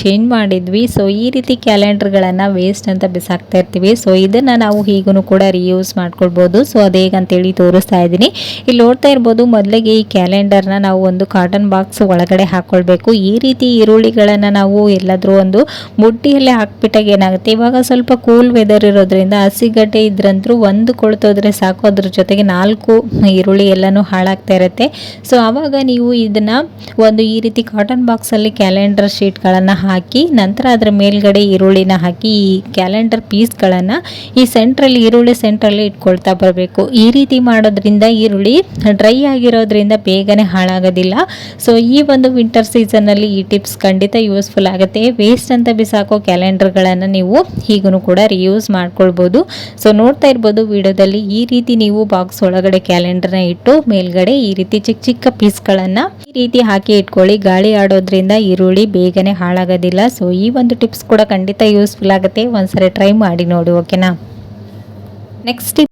Change ಮಾಡಿದ್ವಿ. So ಈ ರೀತಿ ಕ್ಯಾಲೆಂಡರ್ಗಳನ್ನು ವೇಸ್ಟ್ ಅಂತ ಬಿಸಾಕ್ತಾ ಇರ್ತೀವಿ. ಸೊ ಇದನ್ನು ನಾವು ಹೀಗೂ ಕೂಡ ರಿಯೂಸ್ ಮಾಡ್ಕೊಳ್ಬೋದು. ಸೊ ಅದು ಹೇಗಂತೇಳಿ ತೋರಿಸ್ತಾ ಇದ್ದೀನಿ. ಇಲ್ಲಿ ನೋಡ್ತಾ ಇರ್ಬೋದು, ಮೊದಲಿಗೆ ಈ ಕ್ಯಾಲೆಂಡರ್ನ ನಾವು ಒಂದು ಕಾಟನ್ ಬಾಕ್ಸ್ ಒಳಗಡೆ ಹಾಕ್ಕೊಳ್ಬೇಕು. ಈ ರೀತಿ ಈರುಳ್ಳಿಗಳನ್ನು ನಾವು ಎಲ್ಲಾದರೂ ಒಂದು ಬುಟ್ಟಿಯಲ್ಲೇ ಹಾಕ್ಬಿಟ್ಟಾಗ ಏನಾಗುತ್ತೆ, ಇವಾಗ ಸ್ವಲ್ಪ ಕೂಲ್ ವೆದರ್ ಇರೋದ್ರಿಂದ ಹಸಿಗಡ್ಡೆ ಇದ್ರಂತರೂ ಒಂದು ಕೊಳ್ತೋದ್ರೆ ಸಾಕು, ಅದ್ರ ಜೊತೆಗೆ 4 ಈರುಳ್ಳಿ ಎಲ್ಲನೂ ಹಾಳಾಗ್ತಾ ಇರುತ್ತೆ. ಸೊ ಆವಾಗ ನೀವು ಇದನ್ನು ಒಂದು ಈ ರೀತಿ ಕಾಟನ್ ಬಾಕ್ಸಲ್ಲಿ ಕ್ಯಾಲೆಂಡರ್ ಶೀಟ್ಗಳನ್ನು ಹಾಕಿ ನಂತರ ಅದರ ಮೇಲ್ಗಡೆ ಈರುಳ್ಳಿನ ಹಾಕಿ ಈ ಕ್ಯಾಲೆಂಡರ್ ಪೀಸ್ಗಳನ್ನು ಈ ಈರುಳ್ಳಿ ಸೆಂಟ್ರಲ್ಲಿ ಇಟ್ಕೊಳ್ತಾ ಬರಬೇಕು. ಈ ರೀತಿ ಮಾಡೋದ್ರಿಂದ ಈರುಳ್ಳಿ ಡ್ರೈ ಆಗಿರೋದ್ರಿಂದ ಬೇಗನೆ ಹಾಳಾಗೋದಿಲ್ಲ. ಸೊ ಈ ಒಂದು ವಿಂಟರ್ ಸೀಸನ್ನಲ್ಲಿ ಈ ಟಿಪ್ಸ್ ಖಂಡಿತ ಯೂಸ್ಫುಲ್ ಆಗುತ್ತೆ. ವೇಸ್ಟ್ ಅಂತ ಬಿಸಾಕೋ ಕ್ಯಾಲೆಂಡರ್ಗಳನ್ನು ನೀವು ಹೀಗೂ ಕೂಡ ರಿಯೂಸ್ ಮಾಡ್ಕೊಳ್ಬೋದು. ಸೊ ನೋಡ್ತಾ ಇರ್ಬೋದು ವಿಡಿಯೋದಲ್ಲಿ, ಈ ರೀತಿ ನೀವು ಬಾಕ್ಸ್ ಒಳಗಡೆ ಕ್ಯಾಲೆಂಡರ್ನ ಇಟ್ಟು ಮೇಲ್ಗಡೆ ಈ ರೀತಿ ಚಿಕ್ಕ ಚಿಕ್ಕ ಪೀಸ್ಗಳನ್ನು ಈ ರೀತಿ ಹಾಕಿ ಇಟ್ಕೊಳ್ಳಿ. ಗಾಳಿ ಆಡೋದ್ರಿಂದ ಈರುಳ್ಳಿ ಬೇಗನೆ ಹಾಳಾಗೋದಿಲ್ಲ. ಸೊ ಈ ಒಂದು ಟಿಪ್ಸ್ ಕೂಡ ಖಂಡಿತ ಯೂಸ್ಫುಲ್ ಆಗುತ್ತೆ. ಒಂದ್ಸರಿ ಟ್ರೈ ಮಾಡಿ ನೋಡಿ, ಓಕೆನಾ. ನೆಕ್ಸ್ಟ್